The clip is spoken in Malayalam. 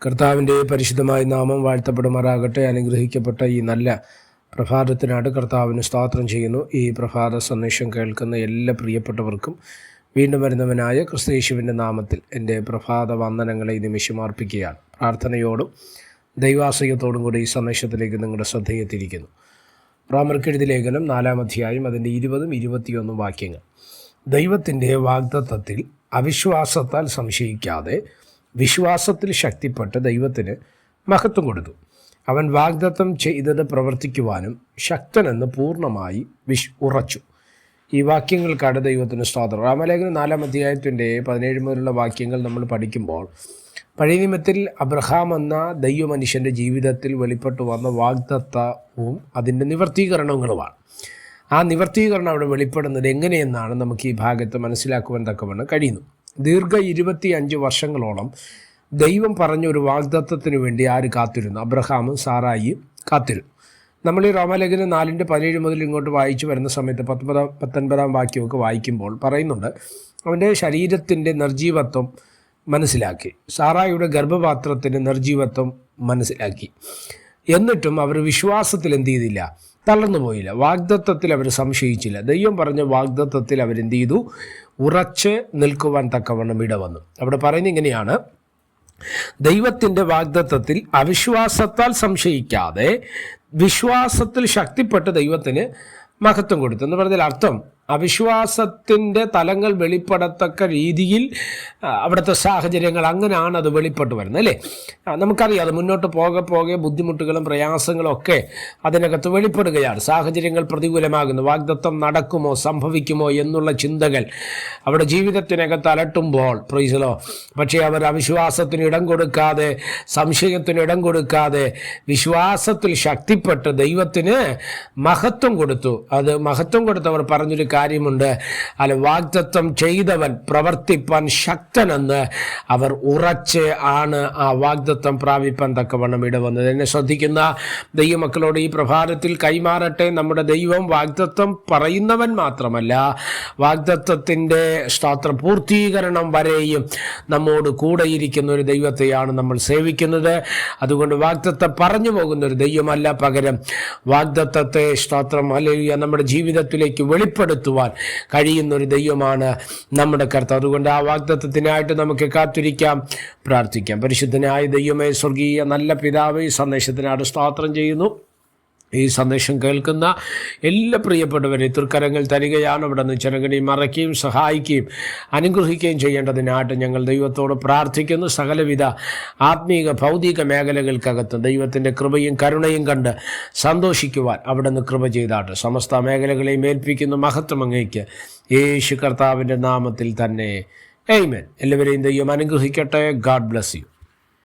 കർത്താവിൻ്റെ പരിശുദ്ധമായ നാമം വാഴ്ത്തപ്പെടുമാറാകട്ടെ. അനുഗ്രഹിക്കപ്പെട്ട ഈ നല്ല പ്രഭാതത്തിനായിട്ട് കർത്താവിന് സ്തോത്രം ചെയ്യുന്നു. ഈ പ്രഭാത സന്ദേശം കേൾക്കുന്ന എല്ലാ പ്രിയപ്പെട്ടവർക്കും വീണ്ടും വരുന്നവനായ ക്രിസ്തുയേശുവിൻ്റെ നാമത്തിൽ എൻ്റെ പ്രഭാത വന്ദനങ്ങളെ ഈ നിമിഷം അർപ്പിക്കുകയാണ്. പ്രാർത്ഥനയോടും ദൈവാശ്രയത്തോടും കൂടി ഈ സന്ദേശത്തിലേക്ക് നിങ്ങളുടെ ശ്രദ്ധയെത്തിയിരിക്കുന്നു. റോമർക്കെഴുതിയ ലേഖനം 4-ാം അധ്യായം അതിൻ്റെ 20-21 വാക്യങ്ങൾ. ദൈവത്തിൻ്റെ വാഗ്ദത്തത്തിൽ അവിശ്വാസത്താൽ സംശയിക്കാതെ വിശ്വാസത്തിൽ ശക്തിപ്പെട്ട് ദൈവത്തിന് മഹത്വം കൊടുത്തു. അവൻ വാഗ്ദത്തം ചെയ്തത് പ്രവർത്തിക്കുവാനും ശക്തനെന്ന് പൂർണ്ണമായി ഉറച്ചു. ഈ വാക്യങ്ങൾക്കാണ് ദൈവത്തിന് സ്തോത്രം. റോമലേഖനം 4-ാം അധ്യായത്തിൻ്റെ 17 മുതലുള്ള വാക്യങ്ങൾ നമ്മൾ പഠിക്കുമ്പോൾ പഴയ നിയമത്തിൽ അബ്രഹാം എന്ന ദൈവമനുഷ്യൻ്റെ ജീവിതത്തിൽ വെളിപ്പെട്ടു വന്ന വാഗ്ദത്തവും അതിൻ്റെ നിവർത്തീകരണങ്ങളുമാണ്. ആ നിവർത്തീകരണം അവിടെ വെളിപ്പെടുന്നത് എങ്ങനെയെന്നാണ് നമുക്ക് ഈ ഭാഗത്ത് മനസ്സിലാക്കുവാൻ തക്കവണ്ണം കഴിയുന്നു. ദീർഘ 25 വർഷങ്ങളോളം ദൈവം പറഞ്ഞൊരു വാഗ്ദത്തത്തിന് വേണ്ടി ആര് കാത്തിരുന്നു? അബ്രഹാമും സാറായിയും കാത്തിരുന്നു. നമ്മൾ ഈ റോമലേഖനം 4-17 മുതൽ ഇങ്ങോട്ട് വായിച്ചു വരുന്ന സമയത്ത് 19-ാം വാക്യമൊക്കെ വായിക്കുമ്പോൾ പറയുന്നുണ്ട്, അവൻ്റെ ശരീരത്തിൻ്റെ നിർജീവത്വം മനസ്സിലാക്കി, സാറായിയുടെ ഗർഭപാത്രത്തിൻ്റെ നിർജീവത്വം മനസ്സിലാക്കി. എന്നിട്ടും അവർ വിശ്വാസത്തിൽ എന്ത് ചെയ്തില്ല? തളർന്നു പോയില്ല. വാഗ്ദത്തത്തിൽ അവർ സംശയിച്ചില്ല. ദൈവം പറഞ്ഞ വാഗ്ദത്തത്തിൽ അവരെന്ത് ചെയ്തു? ഉറച്ച് നിൽക്കുവാൻ തക്കവണ്ണം ഇടവന്നു. അവിടെ പറയുന്നത് ഇങ്ങനെയാണ്, ദൈവത്തിൻ്റെ വാഗ്ദത്തത്തിൽ അവിശ്വാസത്താൽ സംശയിക്കാതെ വിശ്വാസത്തിൽ ശക്തിപ്പെട്ട് ദൈവത്തിന് മഹത്വം കൊടുത്തു എന്ന് പറഞ്ഞാൽ അർത്ഥം അവിശ്വാസത്തിൻ്റെ തലങ്ങൾ വെളിപ്പെടത്തക്ക രീതിയിൽ അവിടുത്തെ സാഹചര്യങ്ങൾ അങ്ങനെയാണ് അത് വെളിപ്പെട്ട് വരുന്നത്, അല്ലേ? നമുക്കറിയാം, അത് മുന്നോട്ട് പോകെ ബുദ്ധിമുട്ടുകളും പ്രയാസങ്ങളും ഒക്കെ അതിനകത്ത് വെളിപ്പെടുകയാണ്. സാഹചര്യങ്ങൾ പ്രതികൂലമാകുന്നു. വാഗ്ദത്തം നടക്കുമോ സംഭവിക്കുമോ എന്നുള്ള ചിന്തകൾ അവിടെ ജീവിതത്തിനകത്ത് അലട്ടുമ്പോൾ പ്രൈസലോ, പക്ഷേ അവർ അവിശ്വാസത്തിന് ഇടം കൊടുക്കാതെ സംശയത്തിന് ഇടം കൊടുക്കാതെ വിശ്വാസത്തിൽ ശക്തിപ്പെട്ട് ദൈവത്തിന് മഹത്വം കൊടുത്തു. അത് മഹത്വം കൊടുത്തവർ പറഞ്ഞൊരു കാര്യമുണ്ട്, അല്ല, വാഗ്ദത്തം ചെയ്തവൻ പ്രവർത്തിപ്പാൻ ശക്തനെന്ന് അവർ ഉറച്ച് ആണ് ആ വാഗ്ദത്തം പ്രാപിപ്പാൻ തക്കവണ്ണം ഇടവന്നത്. എന്നെ ശ്രദ്ധിക്കുന്ന ദൈവമക്കളോട് ഈ പ്രഭാതത്തിൽ കൈമാറട്ടെ, നമ്മുടെ ദൈവം വാഗ്ദത്തം പറയുന്നവൻ മാത്രമല്ല, വാഗ്ദത്തത്തിൻ്റെ സ്തോത്ര പൂർത്തീകരണം വരെയും നമ്മോട് കൂടെയിരിക്കുന്ന ഒരു ദൈവത്തെയാണ് നമ്മൾ സേവിക്കുന്നത്. അതുകൊണ്ട് വാഗ്ദത്തം പറഞ്ഞു പോകുന്ന ഒരു ദൈവമല്ല, പകരം വാഗ്ദത്തത്തെ സ്തോത്രം ഹല്ലേലൂയ നമ്മുടെ ജീവിതത്തിലേക്ക് വെളിപ്പെടുത്തുവാൻ കഴിയുന്ന ഒരു ദൈവമാണ് നമ്മുടെ കർത്താവ്. അതുകൊണ്ട് ആ വാഗ്ദത്തത്തിനായിട്ട് നമുക്ക് കാത്തിരിക്കാം, പ്രാർത്ഥിക്കാം. പരിശുദ്ധനായ ദൈവമേ, സ്വർഗീയ നല്ല പിതാവേ, ഈ സന്ദേശത്തിനായിട്ട് സ്തോത്രം ചെയ്യുന്നു. ഈ സന്ദേശം കേൾക്കുന്ന എല്ലാ പ്രിയപ്പെട്ടവരെ തൃക്കരങ്ങൾ തരികയാണ്. അവിടെ നിന്ന് ചെറുകടിയും മറയ്ക്കുകയും സഹായിക്കുകയും അനുഗ്രഹിക്കുകയും ചെയ്യേണ്ടതിനായിട്ട് ഞങ്ങൾ ദൈവത്തോട് പ്രാർത്ഥിക്കുന്നു. സകലവിധ ആത്മീക ഭൗതിക മേഖലകൾക്കകത്ത് ദൈവത്തിൻ്റെ കൃപയും കരുണയും കണ്ട് സന്തോഷിക്കുവാൻ അവിടെ നിന്ന് കൃപ ചെയ്താട്ട് സമസ്ത മേഖലകളെയും ഏൽപ്പിക്കുന്ന മഹത്വം അങ്ങേക്ക് യേശു കർത്താവിൻ്റെ നാമത്തിൽ തന്നെ. ആമേൻ. എല്ലാവരെയും ദൈവം അനുഗ്രഹിക്കട്ടെ. God bless you.